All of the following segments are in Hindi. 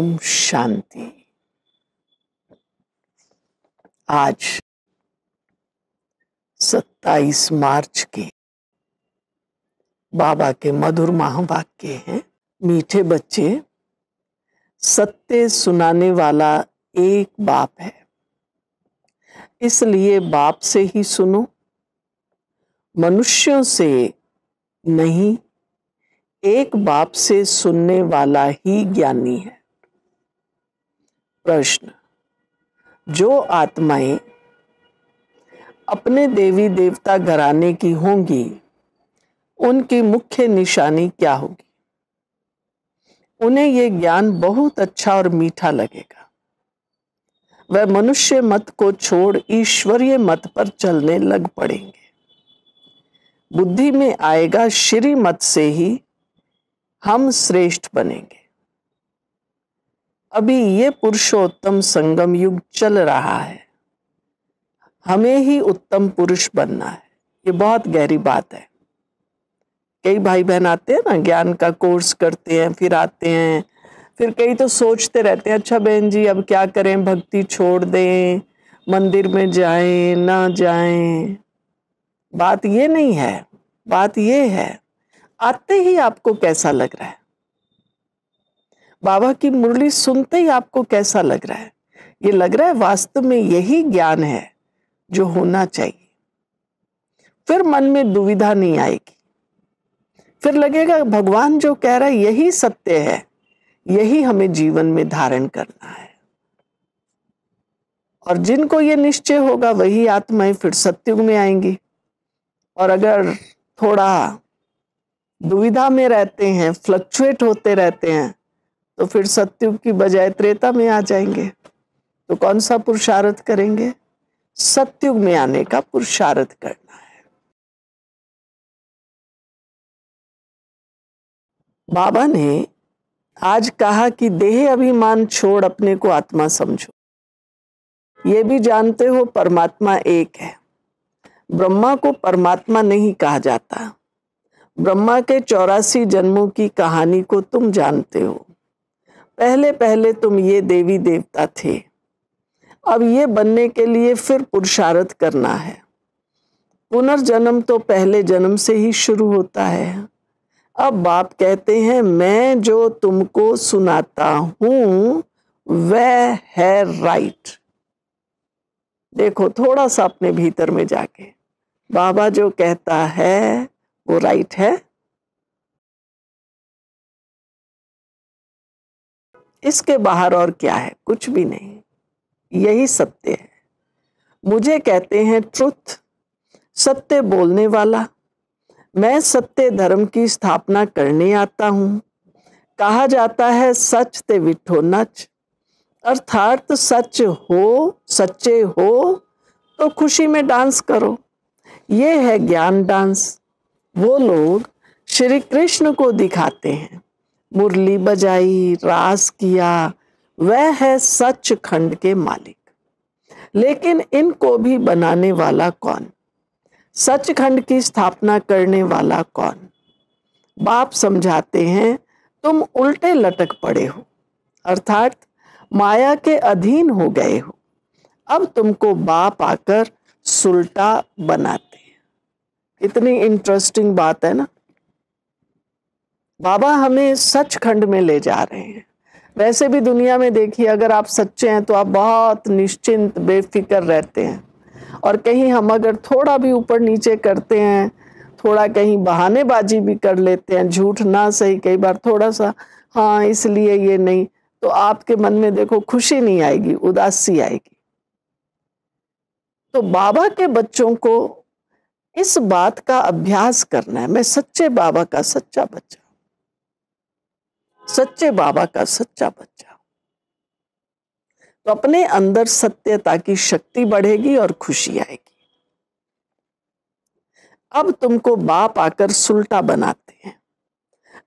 ओम शांति। आज 27 मार्च के बाबा के मधुर महावाक्य हैं। मीठे बच्चे, सत्य सुनाने वाला एक बाप है, इसलिए बाप से ही सुनो, मनुष्यों से नहीं। एक बाप से सुनने वाला ही ज्ञानी है। प्रश्न: जो आत्माएं अपने देवी देवता घराने की होंगी, उनकी मुख्य निशानी क्या होगी? उन्हें यह ज्ञान बहुत अच्छा और मीठा लगेगा। वह मनुष्य मत को छोड़ ईश्वरीय मत पर चलने लग पड़ेंगे। बुद्धि में आएगा, श्री मत से ही हम श्रेष्ठ बनेंगे। अभी ये पुरुषोत्तम संगम युग चल रहा है, हमें ही उत्तम पुरुष बनना है। ये बहुत गहरी बात है। कई भाई बहन आते हैं ना, ज्ञान का कोर्स करते हैं, फिर आते हैं, फिर कई तो सोचते रहते हैं, अच्छा बहन जी अब क्या करें, भक्ति छोड़ दें, मंदिर में जाएं ना जाएं। बात ये नहीं है, बात ये है आते ही आपको कैसा लग रहा है, बाबा की मुरली सुनते ही आपको कैसा लग रहा है। ये लग रहा है वास्तव में यही ज्ञान है जो होना चाहिए। फिर मन में दुविधा नहीं आएगी, फिर लगेगा भगवान जो कह रहा है यही सत्य है, यही हमें जीवन में धारण करना है। और जिनको ये निश्चय होगा वही आत्माएं फिर सत्युग में आएंगी। और अगर थोड़ा दुविधा में रहते हैं, फ्लक्चुएट होते रहते हैं, तो फिर सत्युग की बजाय त्रेता में आ जाएंगे। तो कौन सा पुरुषार्थ करेंगे? सत्युग में आने का पुरुषार्थ करना है। बाबा ने आज कहा कि देह अभिमान छोड़ अपने को आत्मा समझो। ये भी जानते हो परमात्मा एक है। ब्रह्मा को परमात्मा नहीं कहा जाता। ब्रह्मा के 84 जन्मों की कहानी को तुम जानते हो। पहले पहले तुम ये देवी देवता थे, अब ये बनने के लिए फिर पुरुषार्थ करना है। पुनर्जन्म तो पहले जन्म से ही शुरू होता है। अब बाप कहते हैं मैं जो तुमको सुनाता हूं वह है राइट। देखो थोड़ा सा अपने भीतर में जाके, बाबा जो कहता है वो राइट है। इसके बाहर और क्या है? कुछ भी नहीं, यही सत्य है। मुझे कहते हैं ट्रुथ, सत्य बोलने वाला। मैं सत्य धर्म की स्थापना करने आता हूं। कहा जाता है सच ते विठो नच, अर्थात सच हो, सच्चे हो तो खुशी में डांस करो। ये है ज्ञान डांस। वो लोग श्री कृष्ण को दिखाते हैं, मुरली बजाई, रास किया, वह है सच खंड के मालिक। लेकिन इनको भी बनाने वाला कौन? सचखंड की स्थापना करने वाला कौन? बाप समझाते हैं तुम उल्टे लटक पड़े हो, अर्थात माया के अधीन हो गए हो। अब तुमको बाप आकर सुलटा बनाते हैं। इतनी इंटरेस्टिंग बात है ना। बाबा हमें सचखंड में ले जा रहे हैं। वैसे भी दुनिया में देखिए, अगर आप सच्चे हैं तो आप बहुत निश्चिंत बेफिक्र रहते हैं। और कहीं हम अगर थोड़ा भी ऊपर नीचे करते हैं, थोड़ा कहीं बहानेबाजी भी कर लेते हैं, झूठ ना सही, कई बार थोड़ा सा हाँ इसलिए ये नहीं, तो आपके मन में देखो खुशी नहीं आएगी, उदासी आएगी। तो बाबा के बच्चों को इस बात का अभ्यास करना है, मैं सच्चे बाबा का सच्चा बच्चा, सच्चे बाबा का सच्चा बच्चा। तो अपने अंदर सत्यता की शक्ति बढ़ेगी और खुशी आएगी। अब तुमको बाप आकर सुलटा बनाते हैं।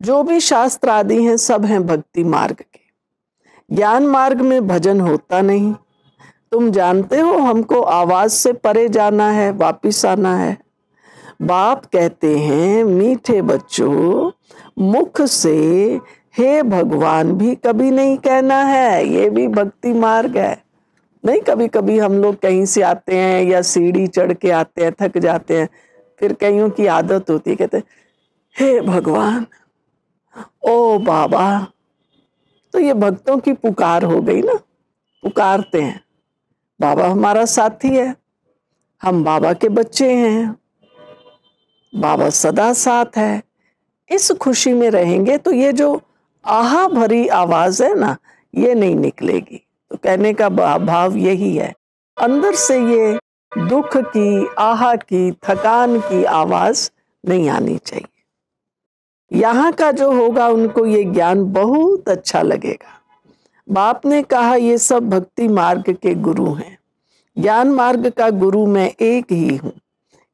जो भी शास्त्र आदि हैं सब हैं भक्ति मार्ग के। ज्ञान मार्ग में भजन होता नहीं। तुम जानते हो हमको आवाज से परे जाना है, वापिस आना है। बाप कहते हैं मीठे बच्चों, मुख से हे भगवान भी कभी नहीं कहना है, ये भी भक्ति मार्ग है। नहीं, कभी कभी हम लोग कहीं से आते हैं या सीढ़ी चढ़ के आते हैं, थक जाते हैं, फिर कईयों की आदत होती है, कहते हैं हे भगवान, ओ बाबा। तो ये भक्तों की पुकार हो गई ना, पुकारते हैं। बाबा हमारा साथी है, हम बाबा के बच्चे हैं, बाबा सदा साथ है। इस खुशी में रहेंगे तो ये जो आहा भरी आवाज है ना, ये नहीं निकलेगी। तो कहने का भाव यही है, अंदर से ये दुख की, आहा की, थकान की आवाज नहीं आनी चाहिए। यहाँ का जो होगा उनको ये ज्ञान बहुत अच्छा लगेगा। बाप ने कहा ये सब भक्ति मार्ग के गुरु हैं, ज्ञान मार्ग का गुरु मैं एक ही हूँ।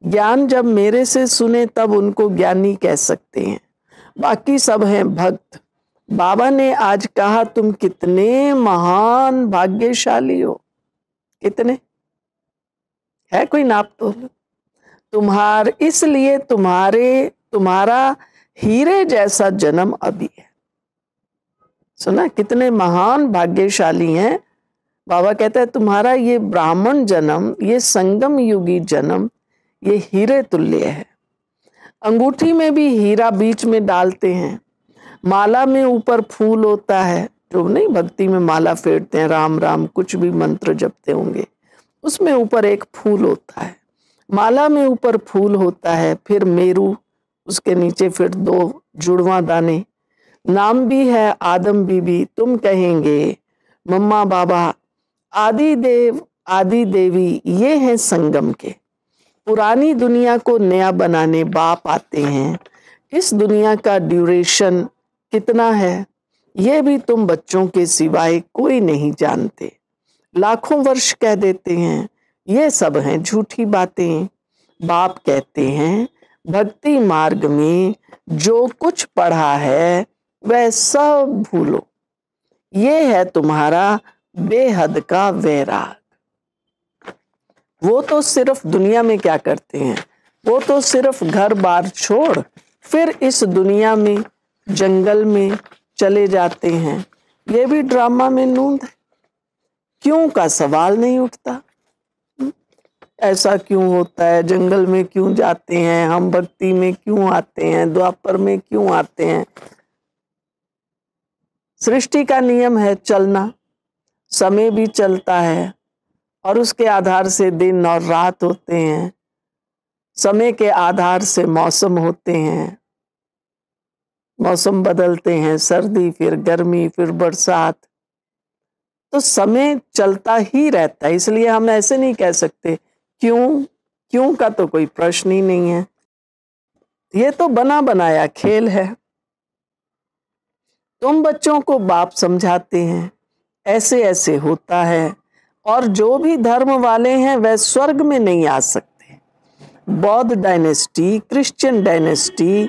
ज्ञान जब मेरे से सुने तब उनको ज्ञानी कह सकते हैं, बाकी सब हैं भक्त। बाबा ने आज कहा तुम कितने महान भाग्यशाली हो। कितने है, कोई नाप तो इसलिए तुम्हारा हीरे जैसा जन्म अभी है। सुना, कितने महान भाग्यशाली हैं। बाबा कहता है तुम्हारा ये ब्राह्मण जन्म, ये संगम युगी जन्म, ये हीरे तुल्य है। अंगूठी में भी हीरा बीच में डालते हैं, माला में ऊपर फूल होता है। जो नहीं भक्ति में माला फेरते हैं, राम राम कुछ भी मंत्र जपते होंगे, उसमें ऊपर एक फूल होता है। माला में ऊपर फूल होता है, फिर मेरू, उसके नीचे फिर 2 जुड़वा दाने। नाम भी है आदम बीबी। तुम कहेंगे मम्मा बाबा, आदि देव आदि देवी ये हैं संगम के। पुरानी दुनिया को नया बनाने बाप आते हैं। इस दुनिया का ड्यूरेशन कितना है ये भी तुम बच्चों के सिवाय कोई नहीं जानते। लाखों वर्ष कह देते हैं, ये सब हैं झूठी बातें। बाप कहते हैं भक्ति मार्ग में जो कुछ पढ़ा है वह सब भूलो। ये है तुम्हारा बेहद का वैराग। वो तो सिर्फ दुनिया में क्या करते हैं, वो तो सिर्फ घर बार छोड़ फिर इस दुनिया में जंगल में चले जाते हैं। ये भी ड्रामा में नूंद है। क्यों का सवाल नहीं उठता। ऐसा क्यों होता है, जंगल में क्यों जाते हैं, हम भक्ति में क्यों आते हैं, द्वापर में क्यों आते हैं। सृष्टि का नियम है चलना, समय भी चलता है और उसके आधार से दिन और रात होते हैं। समय के आधार से मौसम होते हैं, मौसम बदलते हैं, सर्दी फिर गर्मी फिर बरसात। तो समय चलता ही रहता है। इसलिए हम ऐसे नहीं कह सकते क्यों का तो कोई प्रश्न ही नहीं है। ये तो बना बनाया खेल है। तुम बच्चों को बाप समझाते हैं ऐसे ऐसे होता है, और जो भी धर्म वाले हैं वह स्वर्ग में नहीं आ सकते। बौद्ध डायनेस्टी, क्रिश्चियन डायनेस्टी,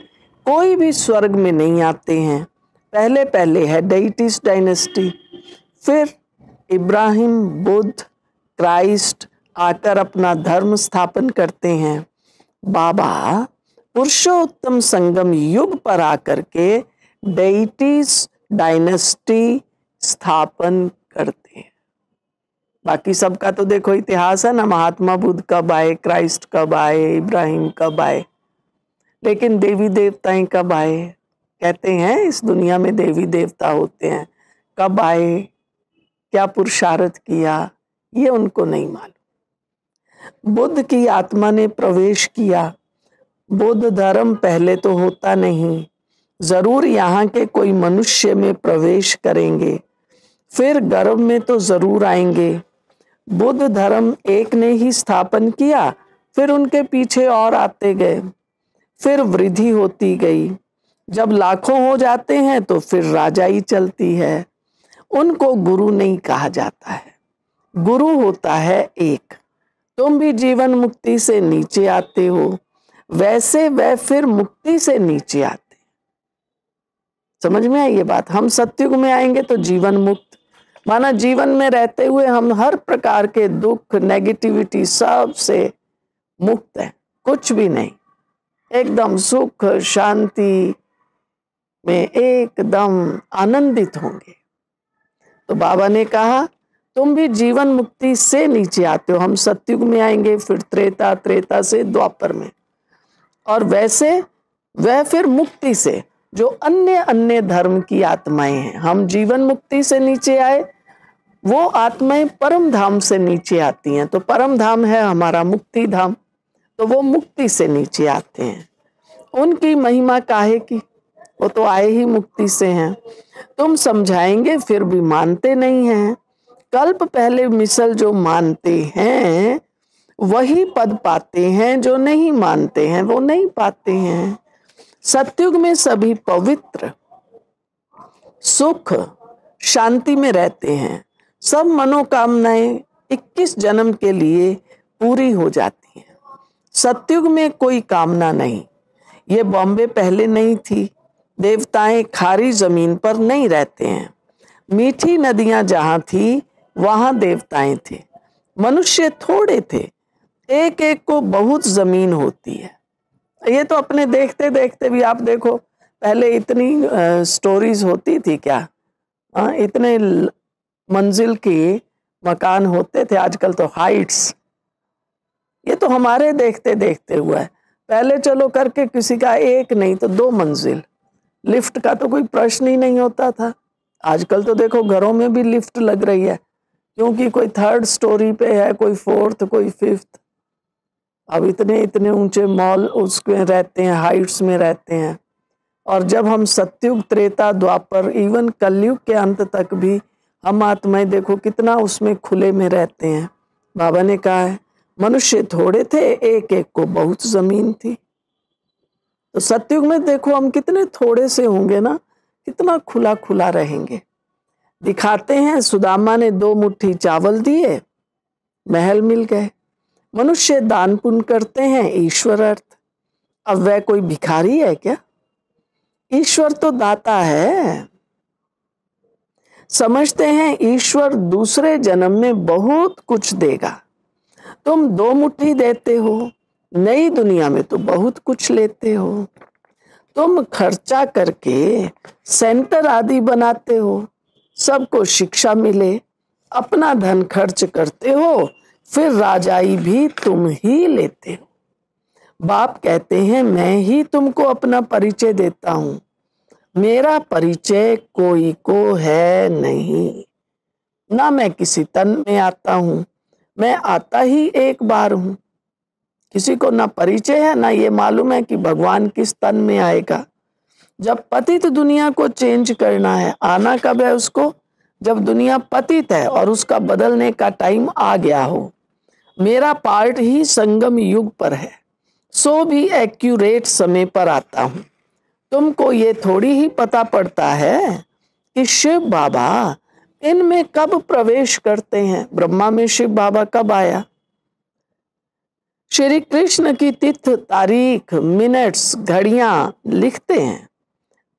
कोई भी स्वर्ग में नहीं आते हैं। पहले पहले है डेइटिस डायनेस्टी, फिर इब्राहिम, बुद्ध, क्राइस्ट आकर अपना धर्म स्थापन करते हैं। बाबा पुरुषोत्तम संगम युग पर आकर के डेइटिस डायनेस्टी स्थापन करते हैं। बाकी सबका तो देखो इतिहास है ना, महात्मा बुद्ध कब आए, क्राइस्ट कब आए, इब्राहिम कब आए, लेकिन देवी देवताएं कब आए। कहते हैं इस दुनिया में देवी देवता होते हैं, कब आए, क्या पुरुषार्थ किया, ये उनको नहीं मालूम। बुद्ध की आत्मा ने प्रवेश किया। बुद्ध धर्म पहले तो होता नहीं, जरूर यहाँ के कोई मनुष्य में प्रवेश करेंगे, फिर गर्भ में तो जरूर आएंगे। बुद्ध धर्म एक ने ही स्थापन किया, फिर उनके पीछे और आते गए, फिर वृद्धि होती गई। जब लाखों हो जाते हैं तो फिर राजाई चलती है। उनको गुरु नहीं कहा जाता है, गुरु होता है एक। तुम भी जीवन मुक्ति से नीचे आते हो, वैसे वह फिर मुक्ति से नीचे आते। समझ में आई ये बात। हम सतयुग में आएंगे तो जीवन मुक्त, माना जीवन में रहते हुए हम हर प्रकार के दुख, नेगेटिविटी सब से मुक्त है, कुछ भी नहीं, एकदम सुख शांति, में एकदम आनंदित होंगे। तो बाबा ने कहा तुम भी जीवन मुक्ति से नीचे आते हो, हम सतयुग में आएंगे, फिर त्रेता, त्रेता से द्वापर में, और वैसे वह फिर मुक्ति से जो अन्य अन्य धर्म की आत्माएं हैं, हम जीवन मुक्ति से नीचे आए, वो आत्माएं परम धाम से नीचे आती हैं। तो परम धाम है हमारा मुक्ति धाम, तो वो मुक्ति से नीचे आते हैं। उनकी महिमा काहे की, वो तो आए ही मुक्ति से हैं। तुम समझाएंगे फिर भी मानते नहीं हैं। कल्प पहले मिसल जो मानते हैं वही पद पाते हैं, जो नहीं मानते हैं वो नहीं पाते हैं। सतयुग में सभी पवित्र सुख शांति में रहते हैं। सब मनोकामनाएं 21 जन्म के लिए पूरी हो जाती हैं। सतयुग में कोई कामना नहीं। ये बॉम्बे पहले नहीं थी। देवताएं खारी जमीन पर नहीं रहते हैं। मीठी नदियां जहां थी वहां देवताएं थे। मनुष्य थोड़े थे, एक एक को बहुत जमीन होती है। ये तो अपने देखते देखते भी आप देखो, पहले इतनी स्टोरीज होती थी क्या? इतने मंजिल के मकान होते थे, आजकल तो हाइट्स। ये तो हमारे देखते देखते हुआ है। पहले चलो करके किसी का एक नहीं तो 2 मंजिल, लिफ्ट का तो कोई प्रश्न ही नहीं होता था। आजकल तो देखो घरों में भी लिफ्ट लग रही है, क्योंकि कोई 3rd स्टोरी पे है, कोई 4th, कोई 5th। अब इतने इतने ऊंचे मॉल उसमें रहते हैं, हाइट्स में रहते हैं। और जब हम सतयुग, त्रेता, द्वापर, इवन कलयुग के अंत तक भी हम आत्माएं देखो कितना उसमें खुले में रहते हैं। बाबा ने कहा है मनुष्य थोड़े थे, एक एक को बहुत जमीन थी। तो सतयुग में देखो हम कितने थोड़े से होंगे ना, कितना खुला खुला रहेंगे। दिखाते हैं सुदामा ने 2 मुट्ठी चावल दिए, महल मिल गए। मनुष्य दान पुण्य करते हैं, ईश्वर अर्थ। अब वह कोई भिखारी है क्या? ईश्वर तो दाता है। समझते हैं ईश्वर दूसरे जन्म में बहुत कुछ देगा। तुम 2 मुट्ठी देते हो, नई दुनिया में तो बहुत कुछ लेते हो। तुम खर्चा करके सेंटर आदि बनाते हो, सबको शिक्षा मिले, अपना धन खर्च करते हो, फिर राजाई भी तुम ही लेते हो। बाप कहते हैं मैं ही तुमको अपना परिचय देता हूं, मेरा परिचय कोई को है नहीं। ना मैं किसी तन में आता हूं, मैं आता ही एक बार हूं। किसी को ना परिचय है, ना ये मालूम है कि भगवान किस तन में आएगा। जब पतित दुनिया को चेंज करना है, आना कब है उसको? जब दुनिया पतित है और उसका बदलने का टाइम आ गया हो। मेरा पार्ट ही संगम युग पर है, सो भी एक्यूरेट समय पर आता हूं। तुमको ये थोड़ी ही पता पड़ता है कि शिव बाबा इनमें कब प्रवेश करते हैं। ब्रह्मा में शिव बाबा कब आया? श्री कृष्ण की तिथि, तारीख, मिनट्स, घड़ियां लिखते हैं,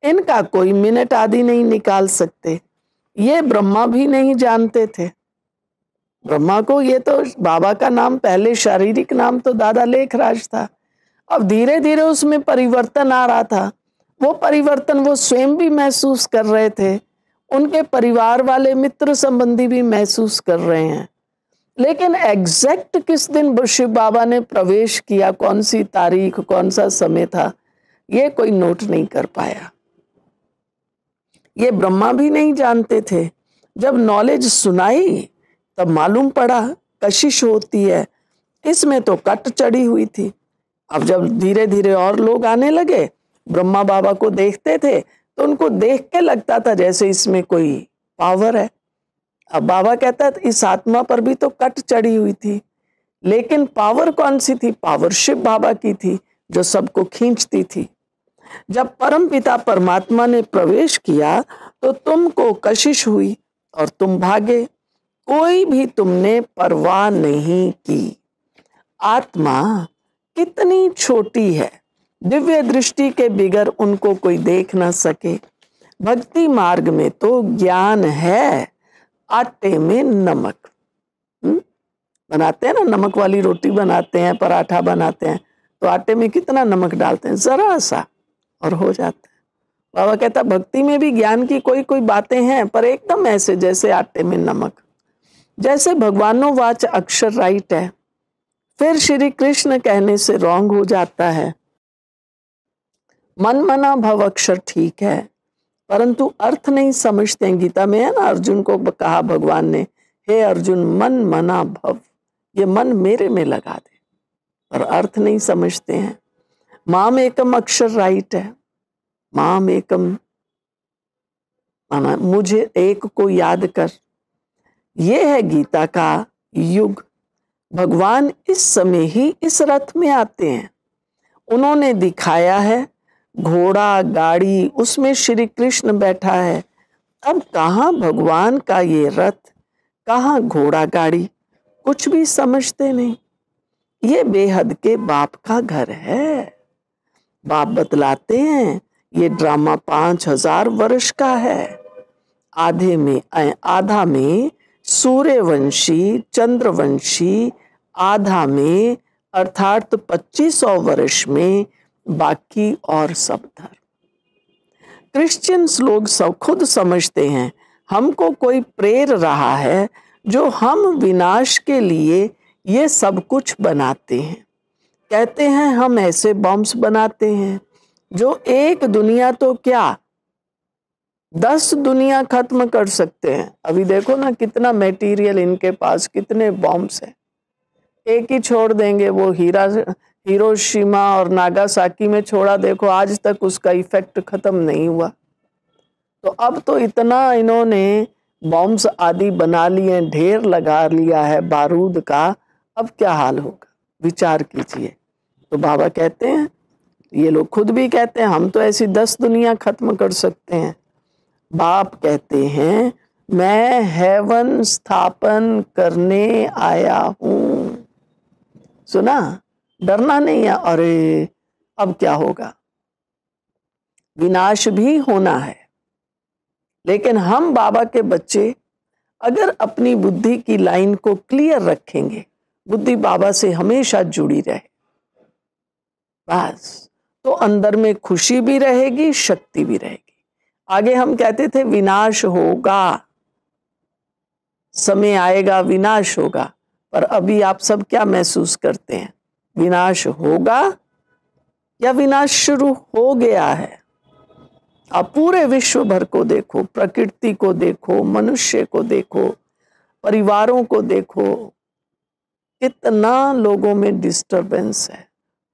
इनका कोई मिनट आदि नहीं निकाल सकते। ये ब्रह्मा भी नहीं जानते थे। ब्रह्मा को ये तो बाबा का नाम, पहले शारीरिक नाम तो दादा लेखराज था। अब धीरे धीरे उसमें परिवर्तन आ रहा था। वो परिवर्तन वो स्वयं भी महसूस कर रहे थे, उनके परिवार वाले, मित्र संबंधी भी महसूस कर रहे हैं। लेकिन एग्जैक्ट किस दिन शिव बाबा ने प्रवेश किया, कौन सी तारीख, कौन सा समय था, ये कोई नोट नहीं कर पाया। ये ब्रह्मा भी नहीं जानते थे। जब नॉलेज सुनाई तब मालूम पड़ा कशिश होती है, इसमें तो कट चढ़ी हुई थी। अब जब धीरे धीरे और लोग आने लगे, ब्रह्मा बाबा को देखते थे तो उनको देख के लगता था जैसे इसमें कोई पावर है। अब बाबा कहता है इस आत्मा पर भी तो कट चढ़ी हुई थी, लेकिन पावर कौन सी थी? पावर शिव बाबा की थी, जो सबको खींचती थी। जब परम पिता परमात्मा ने प्रवेश किया तो तुमको कशिश हुई और तुम भागे। कोई भी तुमने परवाह नहीं की। आत्मा कितनी छोटी है, दिव्य दृष्टि के बिगर उनको कोई देख ना सके। भक्ति मार्ग में तो ज्ञान है, आटे में नमक। बनाते हैं ना, नमक वाली रोटी बनाते हैं, पराठा बनाते हैं, तो आटे में कितना नमक डालते हैं? जरा सा, और हो जाता है। बाबा कहता भक्ति में भी ज्ञान की कोई कोई बातें हैं, पर एकदम ऐसे जैसे आटे में नमक। जैसे भगवानोवाच अक्षर राइट है, फिर श्री कृष्ण कहने से रॉन्ग हो जाता है। मन मना भव अक्षर ठीक है, परंतु अर्थ नहीं समझते हैं। गीता में है ना, अर्जुन को कहा भगवान ने, हे अर्जुन मन मना भव, ये मन मेरे में लगा दे, पर अर्थ नहीं समझते हैं। माम एकम अक्षर राइट है, माम एकम माना मुझे एक को याद कर। ये है गीता का युग। भगवान इस समय ही इस रथ में आते हैं। उन्होंने दिखाया है घोड़ा गाड़ी, उसमें श्री कृष्ण बैठा है। अब कहाँ भगवान का ये रथ, कहाँ घोड़ा गाड़ी, कुछ भी समझते नहीं। ये बेहद के बाप का घर है। बाप बतलाते हैं ये ड्रामा 5000 वर्ष का है। आधा में सूर्यवंशी चंद्रवंशी, आधा में अर्थात 2500 वर्ष में बाकी और सब धर्म। क्रिश्चियंस लोग सब खुद समझते हैं हमको कोई प्रेर रहा है, जो हम विनाश के लिए ये सब कुछ बनाते हैं। कहते हैं हम ऐसे बॉम्ब्स बनाते हैं जो एक दुनिया तो क्या 10 दुनिया खत्म कर सकते हैं। अभी देखो ना कितना मटेरियल इनके पास, कितने बॉम्ब्स हैं। एक ही छोड़ देंगे, वो हिरोशिमा और नागासाकी में छोड़ा, देखो आज तक उसका इफेक्ट खत्म नहीं हुआ। तो अब तो इतना इन्होंने बॉम्ब्स आदि बना लिए, ढेर लगा लिया है बारूद का, अब क्या हाल होगा, विचार कीजिए। तो बाबा कहते हैं, ये लोग खुद भी कहते हैं हम तो ऐसी 10 दुनिया खत्म कर सकते हैं। बाप कहते हैं मैं हेवन स्थापन करने आया हूं। सुना, डरना नहीं है। अरे अब क्या होगा, विनाश भी होना है। लेकिन हम बाबा के बच्चे अगर अपनी बुद्धि की लाइन को क्लियर रखेंगे, बुद्धि बाबा से हमेशा जुड़ी रहे, बस तो अंदर में खुशी भी रहेगी, शक्ति भी रहेगी। आगे हम कहते थे विनाश होगा, समय आएगा विनाश होगा, पर अभी आप सब क्या महसूस करते हैं, विनाश होगा या विनाश शुरू हो गया है? आप पूरे विश्व भर को देखो, प्रकृति को देखो, मनुष्य को देखो, परिवारों को देखो, कितना लोगों में डिस्टरबेंस है।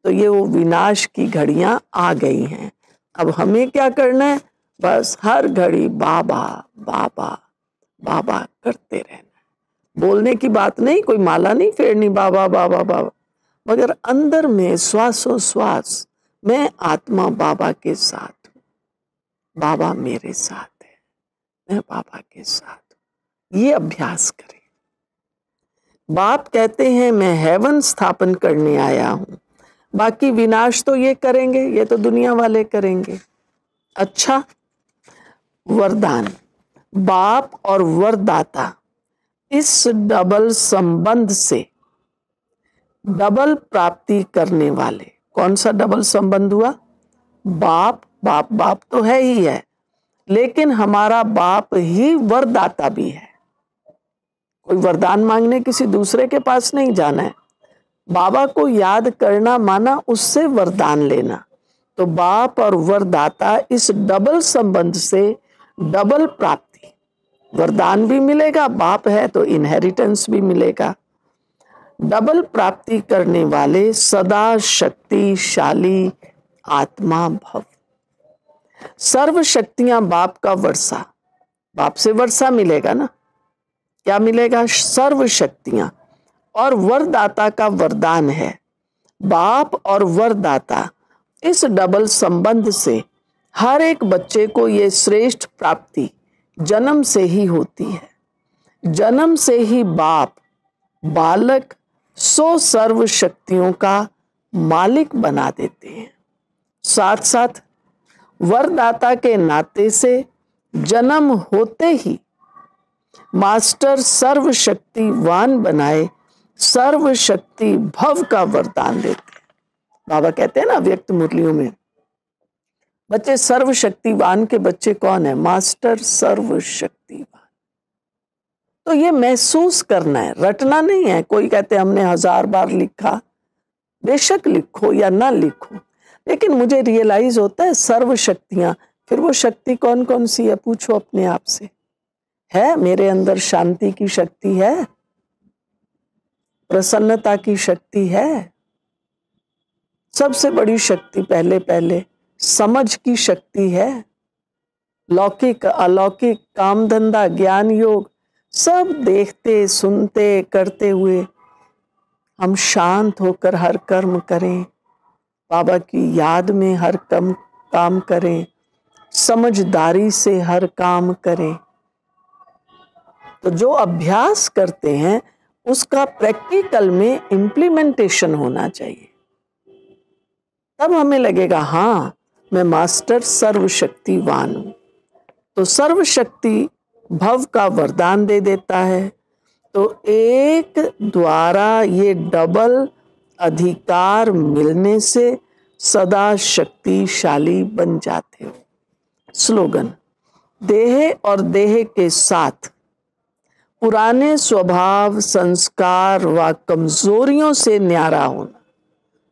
तो ये वो विनाश की घड़ियां आ गई हैं। अब हमें क्या करना है, बस हर घड़ी बाबा बाबा बाबा करते रहना। बोलने की बात नहीं, कोई माला नहीं फेरनी बाबा बाबा बाबा, मगर अंदर में श्वासोश्वास मैं आत्मा बाबा के साथ हूँ, बाबा मेरे साथ है, मैं बाबा के साथ हूँ। ये अभ्यास करें। बाप कहते हैं मैं हेवन स्थापन करने आया हूं, बाकी विनाश तो ये करेंगे, ये तो दुनिया वाले करेंगे। अच्छा, वरदान, बाप और वरदाता, इस डबल संबंध से डबल प्राप्ति करने वाले। कौन सा डबल संबंध हुआ? बाप बाप बाप तो है ही है, लेकिन हमारा बाप ही वरदाता भी है। कोई वरदान मांगने किसी दूसरे के पास नहीं जाना है, बाबा को याद करना माना उससे वरदान लेना। तो बाप और वरदाता, इस डबल संबंध से डबल प्राप्ति, वरदान भी मिलेगा, बाप है तो इनहेरिटेंस भी मिलेगा। डबल प्राप्ति करने वाले सदा शक्तिशाली आत्मा भव। सर्व शक्तियां बाप का वर्षा, बाप से वर्षा मिलेगा ना, क्या मिलेगा? सर्व शक्तियां। और वरदाता का वरदान है। बाप और वरदाता, इस डबल संबंध से हर एक बच्चे को ये श्रेष्ठ प्राप्ति जन्म से ही होती है। जन्म से ही बाप बालक 100 सर्व शक्तियों का मालिक बना देते हैं। साथ साथ वरदाता के नाते से जन्म होते ही मास्टर सर्वशक्तिवान बनाए, सर्वशक्ति भव का वरदान देते हैं। बाबा कहते हैं ना व्यक्त मुरलियों में, बच्चे सर्वशक्तिवान के बच्चे कौन है? मास्टर सर्वशक्तिवान। तो ये महसूस करना है, रटना नहीं है। कोई कहते हमने 1000 बार लिखा, बेशक लिखो या ना लिखो, लेकिन मुझे रियलाइज होता है सर्व शक्तियां। फिर वो शक्ति कौन कौन सी है? पूछो अपने आप से। है मेरे अंदर शांति की शक्ति है, प्रसन्नता की शक्ति है, सबसे बड़ी शक्ति पहले पहले समझ की शक्ति है, लौकिक अलौकिक काम धंधा ज्ञान योग सब देखते सुनते करते हुए हम शांत होकर हर कर्म करें, बाबा की याद में हर काम करें, समझदारी से हर काम करें। तो जो अभ्यास करते हैं उसका प्रैक्टिकल में इम्प्लीमेंटेशन होना चाहिए। तब हमें लगेगा हाँ मैं मास्टर सर्वशक्तिवान हूं। तो सर्वशक्ति भव का वरदान दे देता है। तो एक द्वारा ये डबल अधिकार मिलने से सदा शक्तिशाली बन जाते हो। स्लोगन, देह और देह के साथ पुराने स्वभाव संस्कार व कमजोरियों से न्यारा होना।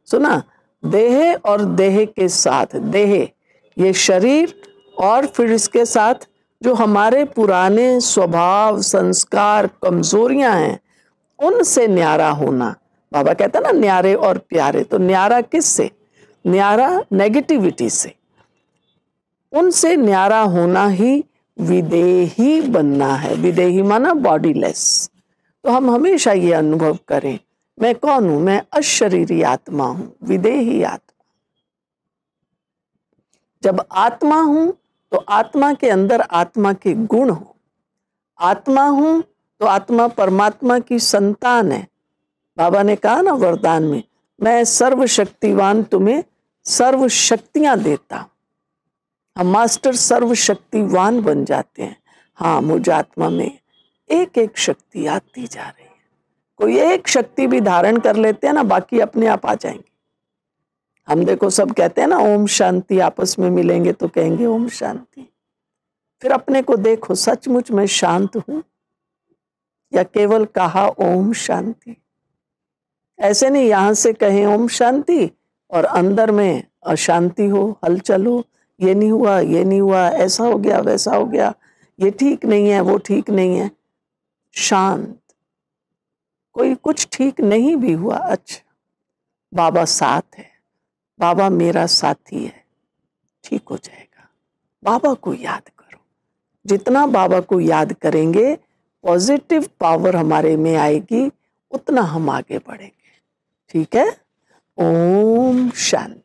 सुना, देह और देह के साथ, देह ये शरीर और फिर इसके साथ जो हमारे पुराने स्वभाव संस्कार कमजोरियां हैं उनसे न्यारा होना। बाबा कहता ना न्यारे और प्यारे, तो न्यारा किससे? न्यारा नेगेटिविटी से। उनसे न्यारा होना ही विदेही बनना है। विदेही माना बॉडीलेस। तो हम हमेशा ये अनुभव करें, मैं कौन हूं? मैं अशरीरी आत्मा हूं, विदेही आत्मा। जब आत्मा हूं तो आत्मा के अंदर आत्मा के गुण हो। आत्मा हूं तो आत्मा परमात्मा की संतान है। बाबा ने कहा ना वरदान में, मैं सर्वशक्तिवान तुम्हें सर्व शक्तियां देता हूं। हम मास्टर सर्वशक्तिवान बन जाते हैं। हाँ, मुझ आत्मा में एक एक शक्ति आती जा रही है। कोई एक शक्ति भी धारण कर लेते हैं ना, बाकी अपने आप आ जाएंगे। हम देखो सब कहते हैं ना ओम शांति, आपस में मिलेंगे तो कहेंगे ओम शांति। फिर अपने को देखो, सचमुच में शांत हूं या केवल कहा ओम शांति? ऐसे नहीं यहां से कहें ओम शांति और अंदर में अशांति हो, हलचल हो, ये नहीं हुआ, ये नहीं हुआ, ऐसा हो गया, वैसा हो गया, ये ठीक नहीं है, वो ठीक नहीं है। शांत, कोई कुछ ठीक नहीं भी हुआ, अच्छा बाबा साथ है, बाबा मेरा साथी है, ठीक हो जाएगा। बाबा को याद करो। जितना बाबा को याद करेंगे पॉजिटिव पावर हमारे में आएगी, उतना हम आगे बढ़ेंगे। ठीक है? ओम शांति।